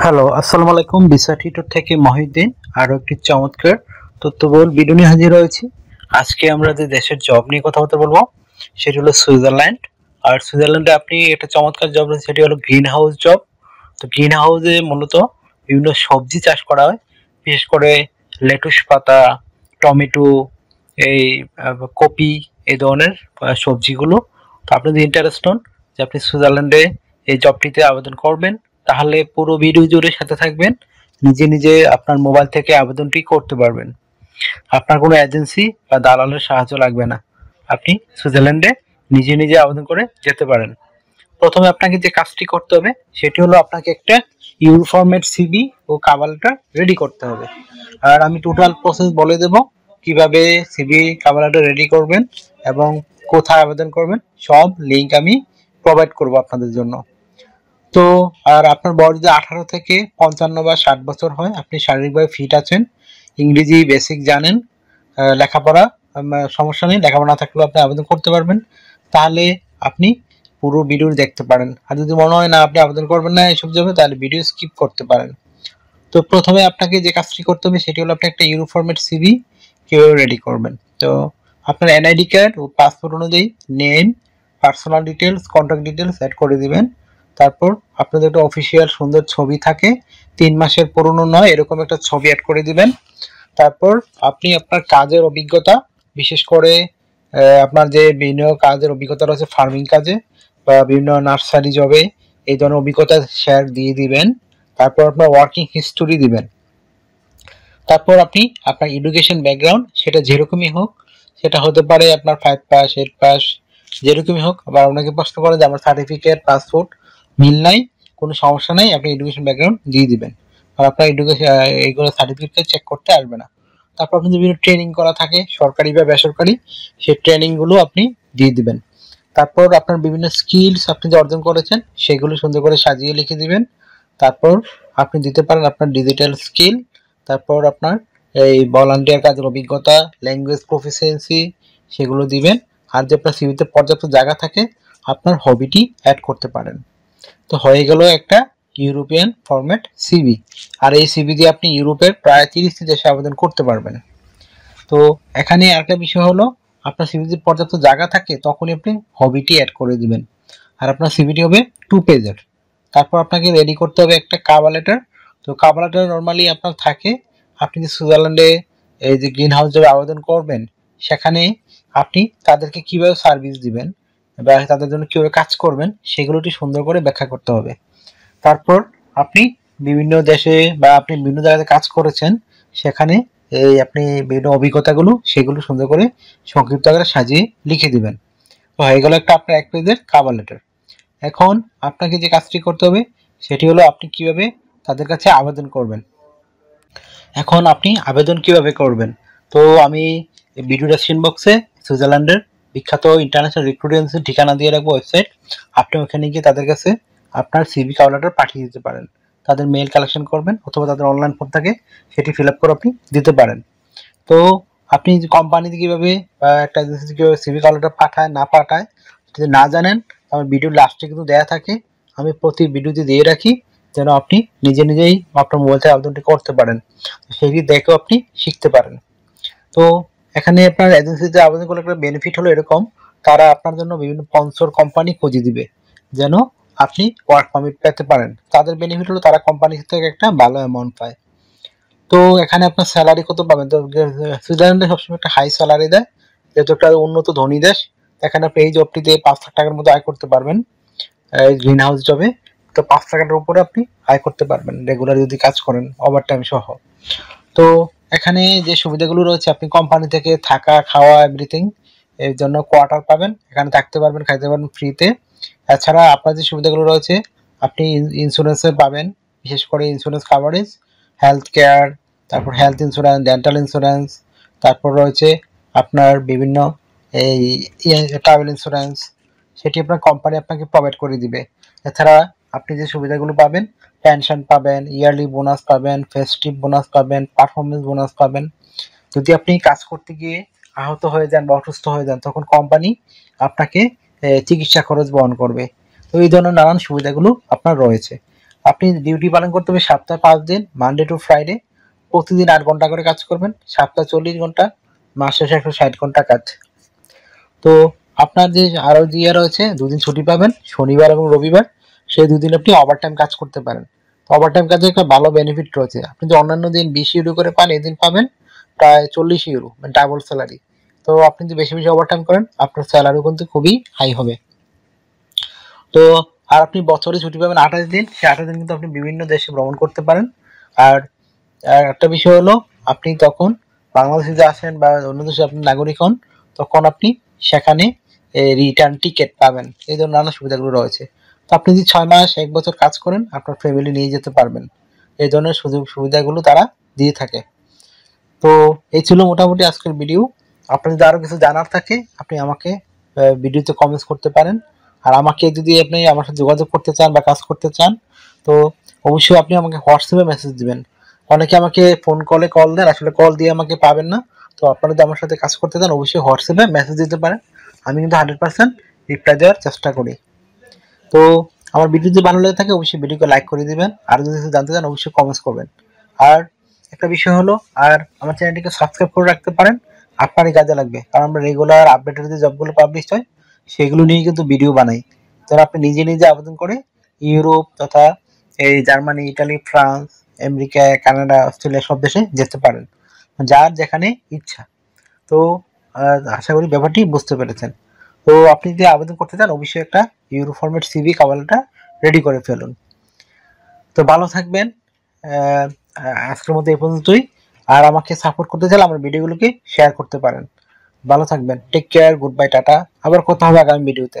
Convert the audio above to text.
Hello, আসসালামু আলাইকুম। Visa tutor থেকে মহিউদ্দিন আরো একটি চমৎকার তথ্যবহুল ভিডিও নিয়ে হাজির হয়েছি। আজকে আমরা যে দেশের জব নিয়ে কথাবার্তা বলবো সেটি হলো সুইজারল্যান্ড। আর সুইজারল্যান্ডে আপনি একটা চমৎকার জব রয়েছে, সেটি হলো গ্রিন হাউস জব। তো গ্রিন হাউসে মূলত বিভিন্ন সবজি চাষ করা হয়, বিশেষ করে লেটুস পাতা, টমেটো, এই কপি, এই ধরনের সবজিগুলো। তো আপনি যদি ইন্টারেস্ট হন যে আপনি সুইজারল্যান্ডে এই জবটিতে আবেদন করবেন, তাহলে পুরো ভিডিও জুড়ে সাথে থাকবেন। নিজে নিজে আপনার মোবাইল থেকে আবেদনটি করতে পারবেন। আপনার কোনো এজেন্সি বা দালালের সাহায্য লাগবে না। আপনি সুইজারল্যান্ডে নিজে নিজে আবেদন করে যেতে পারেন। প্রথমে আপনাকে যে কাজটি করতে হবে সেটি হলো আপনাকে একটা ইউর ফরম্যাট সিভি ও কভার লেটার রেডি করতে হবে। আর আমি টোটাল প্রসেস বলে দেব, কিভাবে সিভি কভার লেটার রেডি করবেন এবং কোথায় আবেদন করবেন, সব লিঙ্ক আমি প্রোভাইড করব আপনাদের জন্য। তো আর আপনার বয়স যদি 18 থেকে 55 বা 60 বছর হয়, আপনি শারীরিকভাবে ফিট আছেন, ইংরেজি বেসিক জানেন, লেখাপড়া সমস্যা নেই, লেখাপড়া না থাকলেও আপনি আবেদন করতে পারবেন, তাহলে আপনি পুরো ভিডিও দেখতে পারেন। আর যদি মনে হয় না আপনি আবেদন করবেন না এসব জবে, তাহলে ভিডিও স্কিপ করতে পারেন। তো প্রথমে আপনাকে যে কাজটি করতে হবে সেটি হলো আপনি একটা ইউরো ফরম্যাট সিভি কিভাবে রেডি করবেন। তো আপনার এনআইডি কার্ড ও পাসপোর্ট অনুযায়ী name, personal details, contact details add করে দিবেন। তারপর আপনাদের একটা অফিসিয়াল সুন্দর ছবি থাকে, 3 মাসের পুরনো নয়, এরকম একটা ছবি অ্যাড করে দিবেন। তারপর আপনি আপনার কাজের অভিজ্ঞতা, বিশেষ করে আপনার যে বিভিন্ন কাজের অভিজ্ঞতা রয়েছে ফার্মিং কাজে বা বিভিন্ন নার্সারি জবে, এই ধরনের অভিজ্ঞতা শেয়ার দিয়ে দিবেন। তারপর আপনার ওয়ার্কিং হিস্টোরি দিবেন। তারপর আপনি আপনার এডুকেশন ব্যাকগ্রাউন্ড, সেটা যেরকমই হোক, সেটা হতে পারে আপনার 5 পাস, 8 পাস, যেরকমই হোক। আবার আপনাকে প্রশ্ন করে যে আমার সার্টিফিকেট, পাসপোর্ট মিল নাই, কোনো সমস্যা নাই, আপনি এডুকেশন ব্যাকগ্রাউন্ড দিয়ে দিবেন। আর আপনার এডুকেশন এইগুলো সার্টিফিকেট চেক করতে আসবে না। তারপর আপনি বিভিন্ন ট্রেনিং করা থাকে সরকারি বা বেসরকারি, সেই ট্রেনিংগুলো আপনি দিয়ে দিবেন। তারপর আপনার বিভিন্ন স্কিলস আপনি যে অর্জন করেছেন সেগুলো সুন্দর করে সাজিয়ে লিখে দিবেন। তারপর আপনি দিতে পারেন আপনার ডিজিটাল স্কিল, তারপর আপনার এই ভলান্টিয়ার কাজের অভিজ্ঞতা, ল্যাঙ্গুয়েজ প্রফিসিয়েন্সি, সেগুলো দিবেন। আর যে আপনার সিভিতে পর্যাপ্ত জায়গা থাকে, আপনার হবিটি অ্যাড করতে পারেন। তো হয়ে গেল একটা ইউরোপিয়ান ফরম্যাট সিভি। আর এই সিভি দিয়ে আপনি ইউরোপের প্রায় 30টি দেশে আবেদন করতে পারবেন। তো এখানে একটা বিষয় হলো, আপনার সিভিতে পর্যাপ্ত জায়গা থাকে তখনই আপনি হবিটি অ্যাড করে দিবেন। আর আপনার সিভিটি হবে 2 পেজের। তারপর আপনাকে রেডি করতে হবে একটা কভার লেটার। তো কভার লেটার নর্মালি আপনার থাকে, আপনি যে সুইজারল্যান্ডে এই যে গ্রিন হাউস জবে আবেদন করবেন, সেখানে আপনি তাদেরকে কিভাবে সার্ভিস দিবেন বা তাদের জন্য কিভাবে কাজ করবেন, সেগুলোটি সুন্দর করে ব্যাখ্যা করতে হবে। তারপর আপনি বিভিন্ন দেশে বা আপনি বিভিন্ন জায়গাতে কাজ করেছেন, সেখানে এই আপনি বিভিন্ন অভিজ্ঞতাগুলো সেগুলো সুন্দর করে সংক্ষিপ্ত আকারে সাজিয়ে লিখে দিবেন। তো হয়ে গেল একটা আপনার 1 পেজের কভার লেটার। এখন আপনাকে যে কাজটি করতে হবে সেটি হলো আপনি কিভাবে তাদের কাছে আবেদন করবেন। এখন আপনি আবেদন কিভাবে করবেন, তো আমি ভিডিও ডেসক্রিপশন বক্সে সুইজারল্যান্ডের বিখ্যাত ইন্টারন্যাশনাল রিক্রুট এজেন্সির ঠিকানা দিয়ে রাখবো, ওয়েবসাইট। আপনি ওখানে গিয়ে তাদের কাছে আপনার সিভি কভার লেটার পাঠিয়ে দিতে পারেন। তাদের মেল কালেকশন করবেন অথবা তাদের অনলাইন ফর্ম থাকে, সেটি ফিল আপ করে আপনি দিতে পারেন। তো আপনি কোম্পানিতে কিভাবে বা একটা এজেন্সিতে কিভাবে সিভি কভার লেটার পাঠায় না পাঠায় যদি না জানেন, আমার ভিডিওর লাস্টে কিন্তু দেয়া থাকে, আমি প্রতি ভিডিওতে দিয়ে রাখি, যেন আপনি নিজে নিজেই আপনার মোবাইল থেকে আবেদনটি করতে পারেন, সেটি দেখেও আপনি শিখতে পারেন। তো এখানে আপনার এজেন্সিতে আবেদন করলে একটা বেনিফিট হলো এরকম, তারা আপনার জন্য বিভিন্ন স্পন্সর কোম্পানি খুঁজে দিবে যেন আপনি ওয়ার্ক পারমিট পেতে পারেন। তাদের বেনিফিট হলো তারা কোম্পানি থেকে একটা ভালো অ্যামাউন্ট পায়। তো এখানে আপনার স্যালারি কত পাবেন, তো সুইজারল্যান্ডে সবসময় একটা হাই স্যালারি দেয়, যেহেতু একটা উন্নত ধনী দেশ। এখানে আপনি এই জবটিতে 5 লাখ টাকার মতো আয় করতে পারবেন। গ্রিন হাউস জবে তো 5 টাকার উপরে আপনি আয় করতে পারবেন রেগুলার যদি কাজ করেন, ওভার টাইম সহ। তো এখানে যে সুবিধাগুলো রয়েছে, আপনি কোম্পানি থেকে থাকা, খাওয়া, এভরিথিং, এর জন্য কোয়ার্টার পাবেন, এখানে থাকতে পারবেন, খাইতে পারবেন ফ্রিতে। এছাড়া আপনার যে সুবিধাগুলো রয়েছে, আপনি ইন্স্যুরেন্সে পাবেন, বিশেষ করে ইন্স্যুরেন্স কাভারেজ, হেলথ কেয়ার, তারপর হেলথ ইন্স্যুরেন্স, ডেন্টাল ইন্স্যুরেন্স, তারপর রয়েছে আপনার বিভিন্ন এই ট্রাভেল ইন্স্যুরেন্স, সেটি আপনার কোম্পানি আপনাকে প্রোভাইড করে দিবে। এছাড়া আপনি যে সুবিধাগুলো পাবেন, পেনশন পাবেন, ইয়ারলি বোনাস পাবেন, ফেস্টিভ বোনাস পাবেন, পারফরমেন্স বোনাস পাবেন। যদি আপনি কাজ করতে গিয়ে আহত হয়ে যান বা অসুস্থ হয়ে যান, তখন কোম্পানি আপনাকে চিকিৎসা খরচ বহন করবে। তো এই ধরনের নানান সুবিধাগুলো আপনার রয়েছে। আপনি ডিউটি পালন করতে হবে সপ্তাহে 5 দিন, মানডে টু ফ্রাইডে। প্রতিদিন 8 ঘন্টা করে কাজ করবেন, সপ্তাহে 40 ঘন্টা, মাস শেষে 160 ঘন্টা কাজ। তো আপনার যে আরো যে ইয়ে রয়েছে, দুদিন ছুটি পাবেন, শনিবার এবং রবিবার। সেই দুদিন আপনি ওভারটাইম কাজ করতে পারেন। ওভারটাইম কাজে একটা ভালো বেনিফিট রয়েছে। আপনি যে অন্যান্য দিন 20 ইউরো করে পান, এদিন পাবেন প্রায় 40 ইউরো, মানে ডাবল স্যালারি। তো আপনি যদি বেশি বেশি ওভারটাইম করেন, আপনার স্যালারিও কিন্তু খুবই হাই হবে। তো আর আপনি বছরে ছুটি পাবেন 28 দিন। সেই 28 দিন কিন্তু আপনি বিভিন্ন দেশে ভ্রমণ করতে পারেন। আর একটা বিষয় হলো, আপনি তখন বাংলাদেশে যে আসেন বা অন্য দেশে আপনি নাগরিক হন, তখন আপনি সেখানে রিটার্ন টিকিট পাবেন। এই ধরনের নানা সুবিধাগুলো রয়েছে। তো আপনি যদি 6 মাস 1 বছর কাজ করেন, আপনার ফ্যামিলি নিয়ে যেতে পারবেন। এই ধরনের সুযোগ সুবিধাগুলো তারা দিয়ে থাকে। তো এই ছিল মোটামুটি আজকের ভিডিও। আপনার যদি আরো কিছু জানার থাকে, আপনি আমাকে ভিডিওতে কমেন্টস করতে পারেন। আর আমাকে যদি আপনি আমার সাথে যোগাযোগ করতে চান বা কাজ করতে চান, তো অবশ্যই আপনি আমাকে হোয়াটসঅ্যাপে মেসেজ দিবেন। অনেকে আমাকে ফোন কলে কল দেন, আসলে কল দিয়ে আমাকে পাবেন না। তো আপনারা যদি আমার সাথে কাজ করতে চান, অবশ্যই হোয়াটসঅ্যাপে মেসেজ দিতে পারেন। আমি কিন্তু 100% রিপ্লাই দেওয়ার চেষ্টা করি। তো আমার ভিডিও যদি ভালো লেগে থাকে, অবশ্যই ভিডিওকে লাইক করে দিবেন। আর যদি কিছু জানতে চান, অবশ্যই কমেন্টস করবেন। আর একটা বিষয় হলো, আর আমার চ্যানেলটিকে সাবস্ক্রাইব করে রাখতে পারেন। আপনারই কাজে লাগবে, কারণ আমরা রেগুলার আপডেটেড যে জবগুলো পাবলিশ হয়, সেগুলো নিয়ে কিন্তু ভিডিও বানাই। যারা আপনি নিজে নিজে আবেদন করে ইউরোপ তথা এই Germany, Italy, France, America, Canada, Australia সব দেশে যেতে পারেন, যার যেখানে ইচ্ছা। তো আশা করি ব্যাপারটি বুঝতে পেরেছেন। তো আপনি যদি আবেদন করতে চান, অবশ্যই একটা ইউরো ফরম্যাট সিভি কাভালেটা রেডি করে ফেলুন। তো ভালো থাকবেন। আহ, আজকের মতো এই পর্যন্তই। আর আমাকে সাপোর্ট করতে চাইলে আমার ভিডিওগুলোকে শেয়ার করতে পারেন। ভালো থাকবেন, take care, good bye, tata. আবার কথা হবে আগামী ভিডিওতে।